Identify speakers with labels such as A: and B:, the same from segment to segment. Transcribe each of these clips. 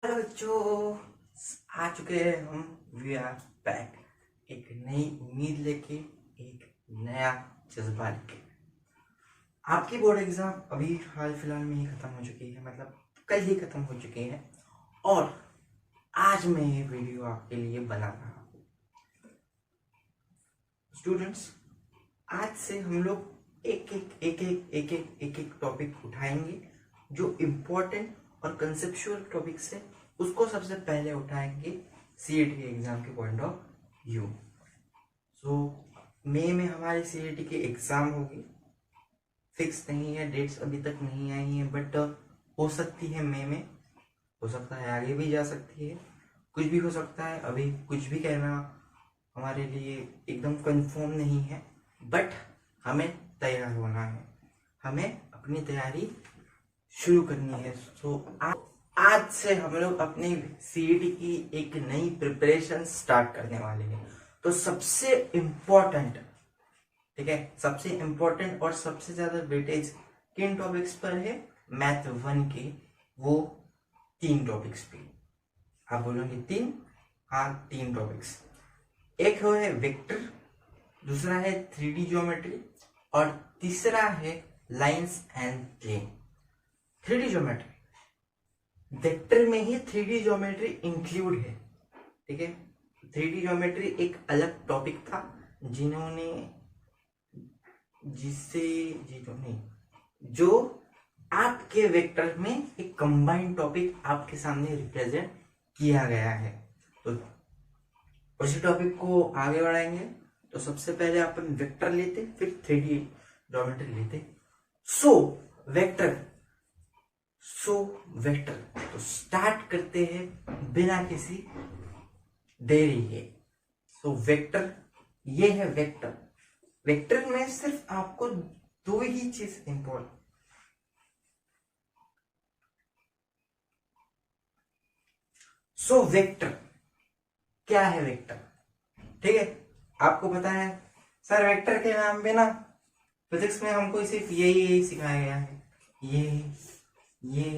A: Hello बच्चों, आ चुके हैं हम। वी आर बैक एक नई उम्मीद लेके, एक नया जज्बा लेके। आपकी बोर्ड एग्जाम अभी हाल फिलहाल में ही खत्म हो चुकी है, मतलब कल ही खत्म हो चुकी है। और आज मैं ये वीडियो आपके लिए बना रहा हूँ। स्टूडेंट्स, आज से हम लोग एक एक टॉपिक उठाएंगे जो इम्पोर्टेंट और कंसेप्चुअल टॉपिक्स है, उसको सबसे पहले उठाएंगे सीईटी एग्जाम के पॉइंट ऑफ व्यू। सो मई में हमारी सीईटी की एग्जाम होगी। फिक्स नहीं है, डेट्स अभी तक नहीं आई है, बट हो सकती है मई में, हो सकता है आगे भी जा सकती है, कुछ भी हो सकता है। अभी कुछ भी कहना हमारे लिए एकदम कंफर्म नहीं है, बट हमें तैयार होना है, हमें अपनी तैयारी शुरू करनी है। सो आज से हम लोग अपनी सीईटी की एक नई प्रिपरेशन स्टार्ट करने वाले हैं। तो सबसे इम्पोर्टेंट, ठीक है, सबसे इम्पोर्टेंट और सबसे ज्यादा वेटेज किन टॉपिक्स पर है? मैथ 1 के वो 3 टॉपिक्स पे। आप बोलोगे 3? हाँ, 3 टॉपिक्स। एक है वेक्टर, दूसरा है 3D ज्योमेट्री, और तीसरा है lines and plane. 3D geometry, vector में ही 3D ज्योमेट्री इंक्लूड है, ठीक है। 3D ज्योमेट्री एक अलग टॉपिक था, जिन्होंने जिससे जिन्होंने जो आपके वेक्टर में एक कंबाइंड टॉपिक आपके सामने रिप्रेजेंट किया गया है। तो उसी टॉपिक को आगे बढ़ाएंगे। तो सबसे पहले अपन वेक्टर लेते, फिर 3D ज्योमेट्री लेते। सो वेक्टर तो स्टार्ट करते हैं बिना किसी देरी के। सो वेक्टर, ये है वेक्टर। वेक्टर में सिर्फ आपको दो ही चीज इंपॉर्टेंट। सो वेक्टर क्या है? वेक्टर, ठीक है, आपको पता है सर, वेक्टर के नाम पे ना फिजिक्स में हमको सिर्फ यही सिखाया गया है। ये ये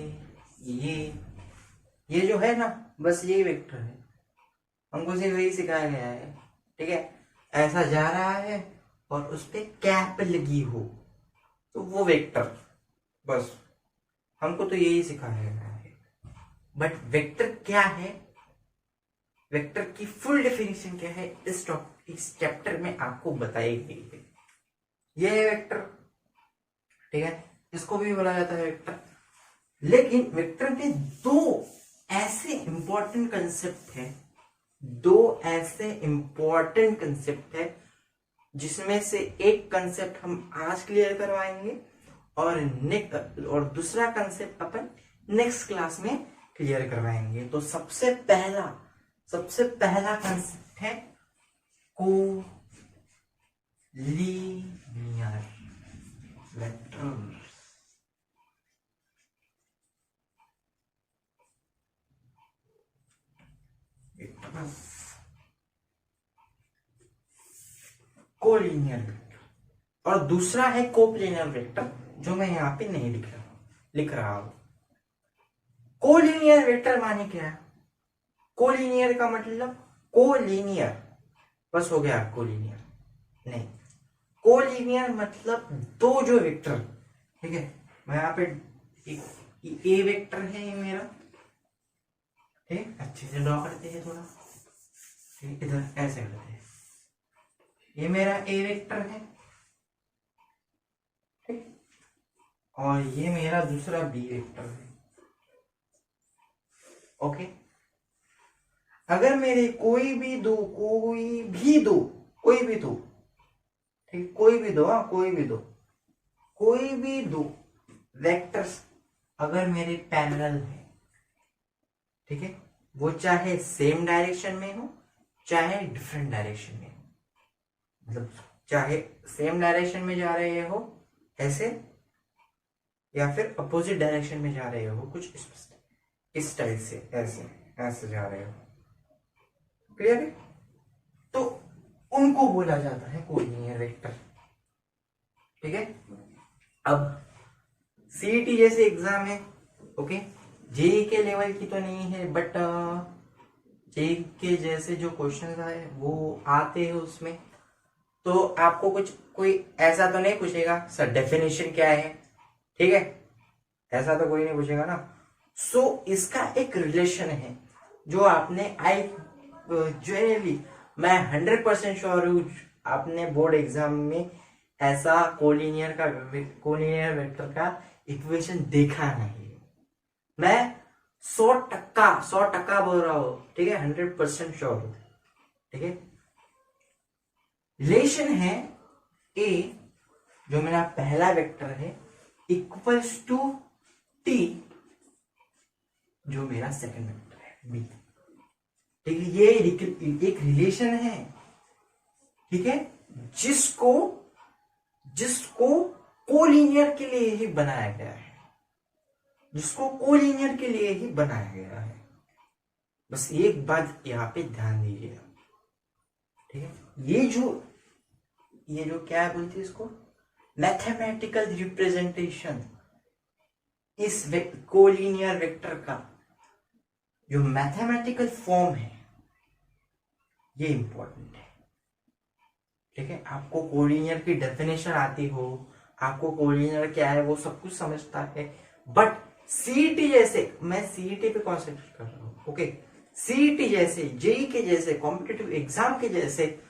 A: ये जो है ना, बस यही वेक्टर है, हमको सिर्फ वही सिखाया गया है, ठीक है। ऐसा जा रहा है और उस पर कैप लगी हो तो वो वेक्टर, बस हमको तो यही सिखाया गया है। बट वेक्टर क्या है, वेक्टर की फुल डेफिनेशन क्या है, इस चैप्टर में आपको बताई गई है। ये है वेक्टर, ठीक है, इसको भी बोला जाता है वेक्टर। लेकिन वेक्टर के दो ऐसे इंपॉर्टेंट कंसेप्ट है, दो ऐसे इंपॉर्टेंट कंसेप्ट है, जिसमें से एक कंसेप्ट हम आज क्लियर करवाएंगे और दूसरा कंसेप्ट अपन नेक्स्ट क्लास में क्लियर करवाएंगे। तो सबसे पहला कंसेप्ट है कोलिनियर वेक्टर्स। कोलिनियर वेक्टर और दूसरा है कोप्लेनर वेक्टर, जो मैं यहाँ पे नहीं लिख रहा हूं। कोलिनियर वेक्टर माने क्या है? कोलिनियर का मतलब कोलिनियर, बस हो गया कोलिनियर नहीं। कोलिनियर मतलब दो जो वेक्टर, ठीक है, मैं यहाँ पे एक ए वेक्टर है ये मेरा, ठीक, अच्छे से ड्रॉ करते हैं थोड़ा, ठीक, इधर ऐसे करते हैं, ये मेरा ए वेक्टर है, ठीक, और ये मेरा दूसरा बी वेक्टर है। ओके, अगर मेरे कोई भी दो, ठीक, कोई भी दो, हाँ, कोई भी दो वेक्टर्स अगर मेरे पैरेलल है, ठीक है, वो चाहे सेम डायरेक्शन में हो चाहे डिफरेंट डायरेक्शन में हो, मतलब चाहे सेम डायरेक्शन में जा रहे हो ऐसे, या फिर अपोजिट डायरेक्शन में जा रहे हो कुछ इस टाइप से, ऐसे जा रहे हो, क्लियर है? तो उनको बोला जाता है कोलिनियर वेक्टर, ठीक है। अब सीईटी जैसे एग्जाम है, ओके, जेई के लेवल की तो नहीं है, बट जेई के जैसे जो क्वेश्चन आए वो आते हैं उसमें। तो आपको कुछ कोई ऐसा तो नहीं पूछेगा सर डेफिनेशन क्या है, ठीक है, ऐसा तो कोई नहीं पूछेगा ना। सो इसका एक रिलेशन है जो आपने आई जनरली, मैं 100% श्योर हूँ आपने बोर्ड एग्जाम में ऐसा कोलिनियर वेक्टर का इक्वेशन देखा नहीं। मैं 100% बोल रहा हूं, ठीक है, 100% श्योर हूं, ठीक है। रिलेशन है ए, जो मेरा पहला वेक्टर है, इक्वल्स टू टी, जो मेरा सेकंड वेक्टर है बी, ठीक है। ये एक रिलेशन है, ठीक है, जिसको जिसको कोलिनियर के लिए ही बनाया गया है, जिसको कोलिनियर के लिए ही बनाया गया है। बस एक बात यहाँ पे ध्यान दीजिए, ठीक है। ये जो क्या बोलते हैं इसको, मैथमेटिकल रिप्रेजेंटेशन, इस कोलिनियर वेक्टर का जो मैथमेटिकल फॉर्म है, ये इंपॉर्टेंट है, ठीक है। आपको कोलिनियर की डेफिनेशन आती हो, आपको कोलिनियर क्या है वो सब कुछ समझता है, बट सीईटी जैसे, मैं सीईटी पे कॉन्सेंट्रेट कर रहा हूं, ओके, सीईटी जैसे, जेई के जैसे कॉम्पिटिटिव एग्जाम के जैसे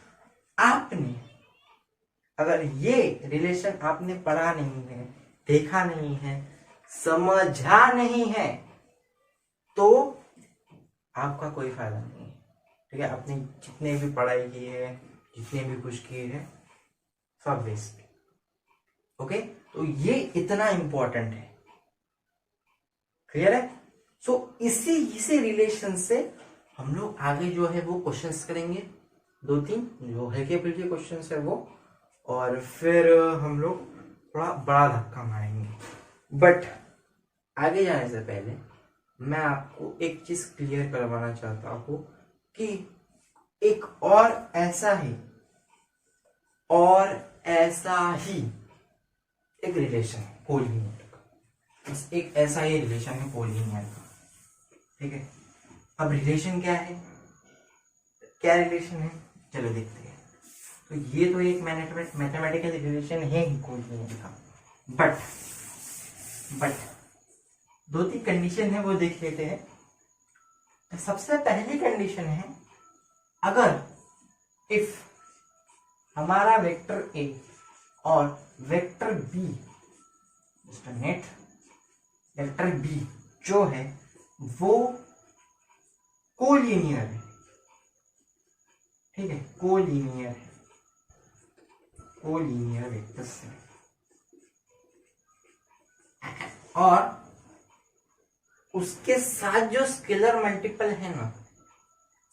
A: आपने अगर ये रिलेशन आपने पढ़ा नहीं है, देखा नहीं है, समझा नहीं है, तो आपका कोई फायदा नहीं है, ठीक है। आपने जितने भी पढ़ाई की है, जितने भी कुछ किए हैं, सब वेस्ट, ओके। तो ये इतना इंपॉर्टेंट है, क्लियर है। सो इसी रिलेशन से हम लोग आगे जो है वो क्वेश्चंस करेंगे, 2-3 जो हल्के फुल्के क्वेश्चंस है वो, और फिर हम लोग थोड़ा बड़ा धक्का मारेंगे। बट आगे जाने से पहले मैं आपको एक चीज क्लियर करवाना चाहता हूं कि एक और ऐसा ही एक रिलेशन है कोलिनियर का, बस एक ऐसा ही रिलेशन है कोलिनियर का, ठीक है। अब रिलेशन क्या है, क्या रिलेशन है, चलो देखते हैं। तो ये तो एक मैथमेटिकल रिलेशन है ही कोलिनियर का, बट 2-3 कंडीशन है वो देख लेते हैं। तो सबसे पहली कंडीशन है, अगर इफ हमारा वेक्टर ए और vector B, net vector B जो है वो कोलिनियर है, ठीक है, कोलिनियर वेक्टर से, और उसके साथ जो स्केलर मल्टीपल है ना,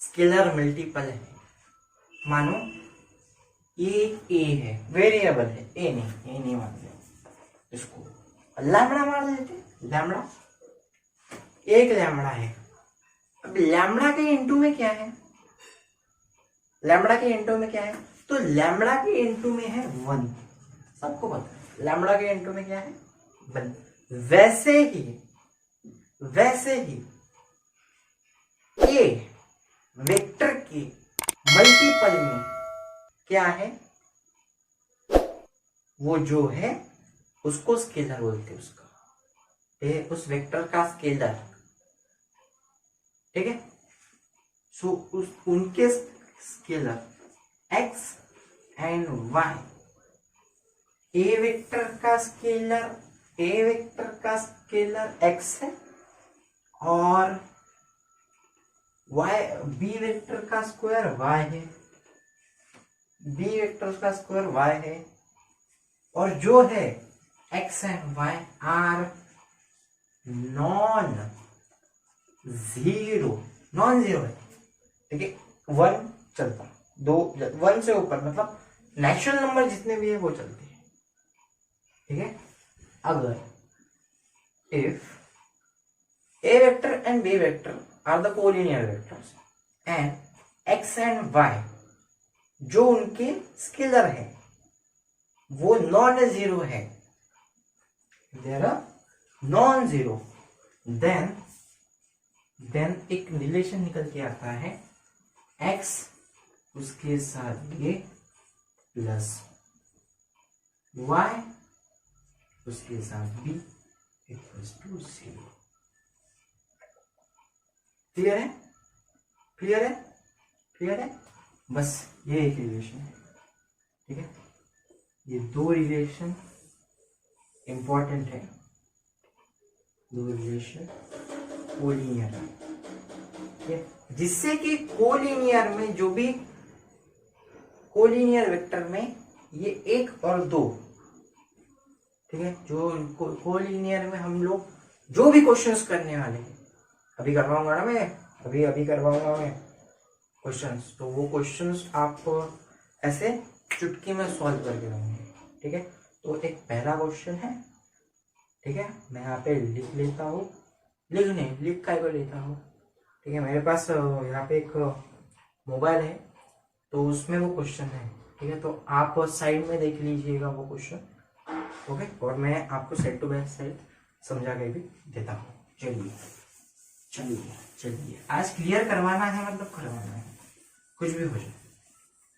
A: स्केलर मल्टीपल है, मानो ए है, वेरिएबल है, ए नहीं मान लो, इसको लैम्बडा मान लेते, लैम्बडा एक लैम्बडा है। अब लैम्बडा के इनटू में क्या है, लैम्बडा के इनटू में क्या है, तो लैम्बडा के इनटू में है 1, सबको पता है लैम्बडा के इनटू में क्या है 1। वैसे ही ए वेक्टर के मल्टीपल में क्या है, वो जो है उसको स्केलर बोलते हैं, उसका उस वेक्टर का स्केलर, ठीक है। सो उनके scalar x and y, A vector का स्केलर x है, और बी वेक्टर का स्क्वायर y है, बी वेक्टर का स्क्वायर y है, और जो है x and y are non zero है, ठीक है। 1 चलता, 2 1 से ऊपर मतलब नेचुरल नंबर जितने भी है वो चलते हैं, ठीक है। अगर if a vector and b vector are the collinear vectors and x and y जो उनके स्केलर है वो नॉन जीरो है, there non zero, then then एक रिलेशन निकल के आता है x उसके साथ ये प्लस y उसके साथ b इक्वल्स टू 0। क्लियर है? क्लियर है? क्लियर है? बस ये एक रिलेशन है, ठीक है। ये दो रिलेशन इंपॉर्टेंट है, दो रिलेशन कोलिनियर है, ठीक है, जिससे कि कोलिनियर में जो भी कोलिनियर वेक्टर में ये एक और दो, ठीक है, जो कोलिनियर में हम लोग जो भी क्वेश्चंस करने वाले हैं, अभी करवाऊंगा ना मैं, अभी करवाऊंगा मैं क्वेश्चंस, तो वो क्वेश्चंस आप ऐसे चुटकी में सॉल्व करके रहेंगे, ठीक है। तो एक पहला क्वेश्चन है, ठीक है, मैं यहाँ पे लिख लेता हूँ, लिख काय को लेता हूँ, ठीक है। मेरे पास यहाँ पे एक मोबाइल है तो उसमें वो क्वेश्चन है, ठीक है, तो आप साइड में देख लीजिएगा वो क्वेश्चन, ओके, और मैं आपको साइड टू बैक साइड समझा के भी देता हूँ। चलिए चलिए चलिए, आज क्लियर करवाना है, मतलब करवाना है, कुछ भी हो जाए,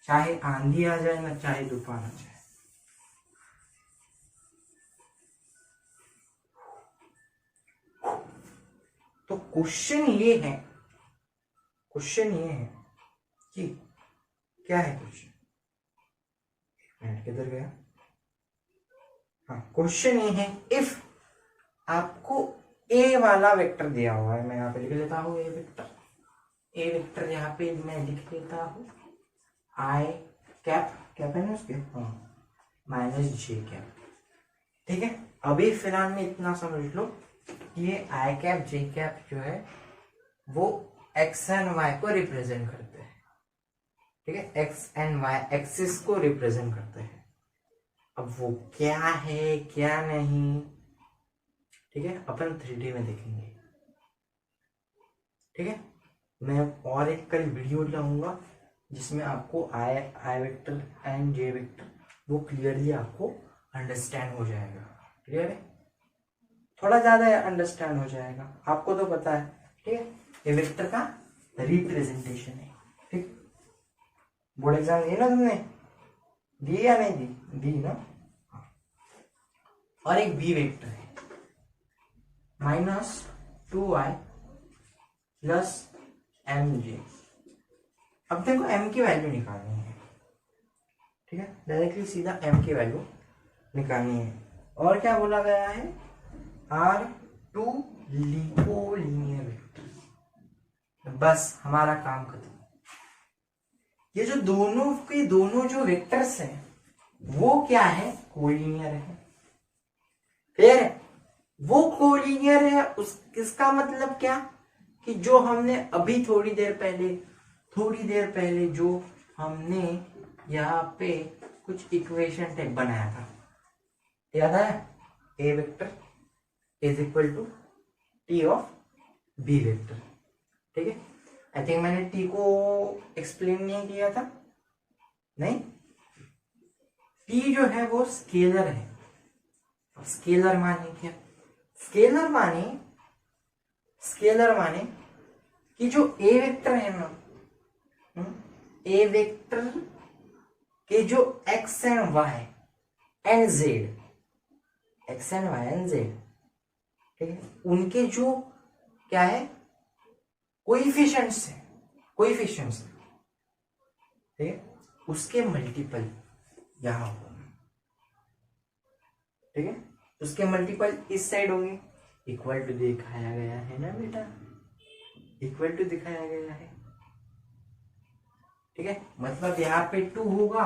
A: चाहे आंधी आ जाए ना चाहे तूफान आ जाए। तो क्वेश्चन ये है कि क्या है क्वेश्चन, एक मिनट किधर गया, हाँ, क्वेश्चन ये है, इफ आपको ए वाला वेक्टर दिया हुआ है, मैं यहाँ पे लिख लेता हूँ ए वेक्टर यहाँ पे मैं लिख लेता हूँ आई कैप है ना उसके, हाँ, माइनस जे कैप, ठीक है। अभी फिलहाल में इतना समझ लो, ये आई कैप जे कैप जो है वो एक्स एंड वाई को रिप्रेजेंट करते हैं, ठीक है, एक्स एंड वाई एक्सिस को रिप्रेजेंट करते हैं। अब वो क्या है क्या नहीं, ठीक है, अपन 3D में देखेंगे, ठीक है। मैं और एक कल वीडियो लाऊंगा जिसमें आपको आई वेक्टर एंड जे वेक्टर वो क्लियरली आपको अंडरस्टैंड हो जाएगा, क्लियर है, थोड़ा ज्यादा अंडरस्टैंड हो जाएगा, आपको तो पता है, ठीक है, ये वेक्टर का रिप्रेजेंटेशन है, ठीक। बोर्ड एग्जाम दी ना तुमने, दी या नहीं दी ना। और एक बी वेक्टर है -2y प्लस एम जे। अब देखो एम की वैल्यू निकालनी है, ठीक है, डायरेक्टली सीधा एम की वैल्यू निकालनी है। और क्या बोला गया है, R2 कोलिनियर वेक्टर, बस हमारा काम खत्म। ये जो दोनों के दोनों जो वेक्टर्स हैं वो क्या है, कोलिनियर है, क्लियर है, वो कोलिनियर है। इसका मतलब क्या, कि जो हमने अभी थोड़ी देर पहले जो हमने यहाँ पे कुछ इक्वेशन टाइप बनाया था, याद है, A vector is equal to T of B vector, ठीक है। आई थिंक मैंने टी को एक्सप्लेन नहीं किया था, नहीं, टी जो है वो स्केलर है। स्केलर माने क्या, स्केलर माने कि जो ए वेक्टर है ना, ए वेक्टर के जो X and Y and Z, ठीक है, उनके जो क्या है कोएफिशिएंट्स है, ठीक है, उसके मल्टीपल यहां होंगे, ठीक है, उसके मल्टीपल इस साइड होंगे, इक्वल टू दिखाया गया है ना बेटा, इक्वल टू दिखाया गया है, ठीक है, मतलब यहाँ पे 2 होगा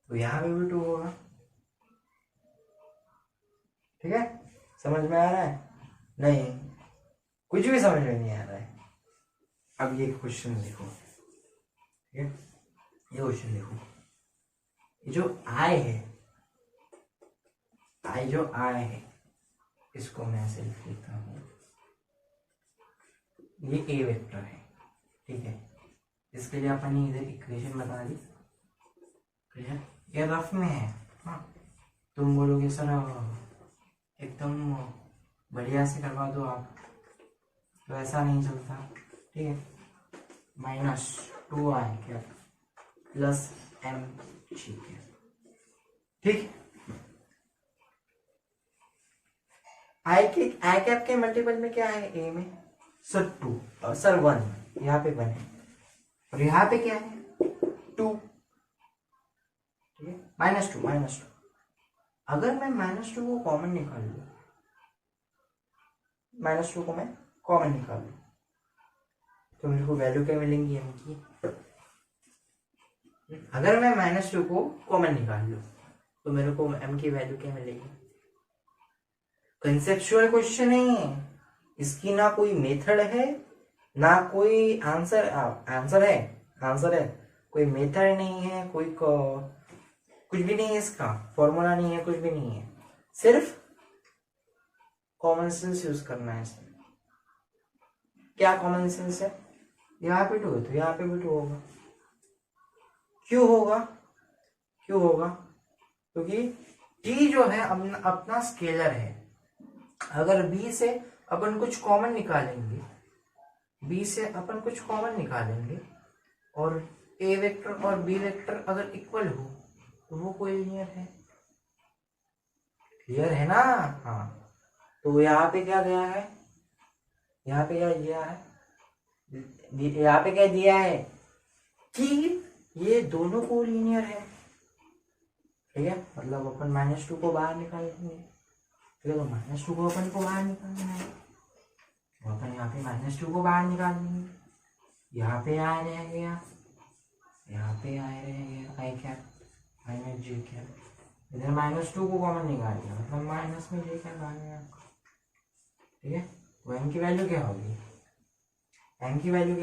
A: तो यहाँ पे भी 2 होगा, ठीक है, समझ में आ रहा है, नहीं कुछ भी समझ में नहीं आ रहा है। अब ये क्वेश्चन देखो, ठीक है, ये क्वेश्चन देखो, ये जो आई है, इसको मैं ऐसे लिख लेता हूँ, ये ए वेक्टर है, ठीक है, इसके लिए अपन ने इधर इक्वेशन बता दी, क्लियर, ये रफ में है, हाँ, तुम बोलोगे सर एकदम बढ़िया से करवा दो आप,
B: तो ऐसा नहीं चलता, ठीक है। -2i प्लस m जी ठीक। आई कैप के मल्टीपल में क्या है, ए में सर 2 सर 1, यहाँ पे 1 है और यहाँ पे क्या है 2, ठीक है। -2 अगर मैं -2 को कॉमन निकाल लूँ, -2 को मैं कॉमन निकाल लूँ तो मेरे को वैल्यू क्या मिलेंगी m की। अगर मैं -2 को कॉमन निकाल लूँ तो मेरे को m की वैल्यू क्या मिलेगी। कंसेप्चुअल क्वेश्चन है, इसकी ना कोई मेथड है ना कोई आंसर है, कोई मेथड नहीं है, कोई कुछ भी नहीं है, इसका फॉर्मूला नहीं है, कुछ भी नहीं है, सिर्फ कॉमन सेंस यूज करना है इसमें। क्या कॉमन सेंस है, यहाँ पे 2 है तो यहाँ पे भी 2 होगा। क्यों होगा क्योंकि t जो है अपना स्केलर है। अगर b से अपन कुछ कॉमन निकालेंगे और a वेक्टर और b वेक्टर अगर इक्वल हो तो वो कोलिनियर है, क्लियर है ना। हाँ, तो यहाँ पे क्या गया है, यहाँ पे क्या दिया है कि ये दोनों कोलिनियर है, ठीक है। मतलब अपन -2 को बाहर निकालेंगे, ठीक है। तो -2 को अपन को बाहर निकालना है तो अपन यहाँ पे -2 को बाहर निकालेंगे, यहाँ पे आए रह गया, यहाँ पे आए रह गया आई कैप -j कैप, इधर -2 को कॉमन निकाल दिया मतलब माइनस में j कैप आ गया, ठीक है। तो m की वैल्यू क्या होगी, m की वैल्यू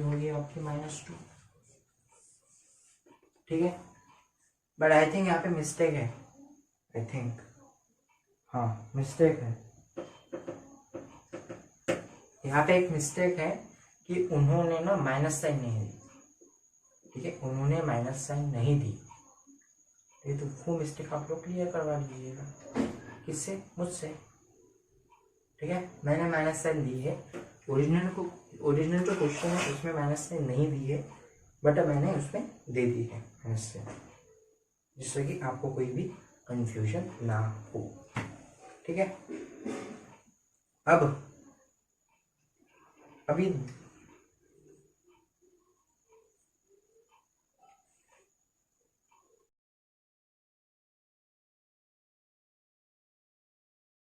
B: होगी आपकी -2, ठीक है। बट आई थिंक यहाँ पे मिस्टेक है, मिस्टेक है यहाँ पे, एक मिस्टेक है कि उन्होंने ना माइनस साइन नहीं दी, ठीक है, उन्होंने माइनस साइन नहीं दी, ये तो वो मिस्टेक आप लोग क्लियर करवा लीजिएगा। किससे, मुझसे, ठीक है। मैंने माइनस साइन दी है, ओरिजिनल जो क्वेश्चन है उसमें माइनस साइन नहीं दी है, बट मैंने उसमें दे दी है माइनस साइन, जिससे कि आपको कोई भी कंफ्यूजन ना हो, ठीक है। अभी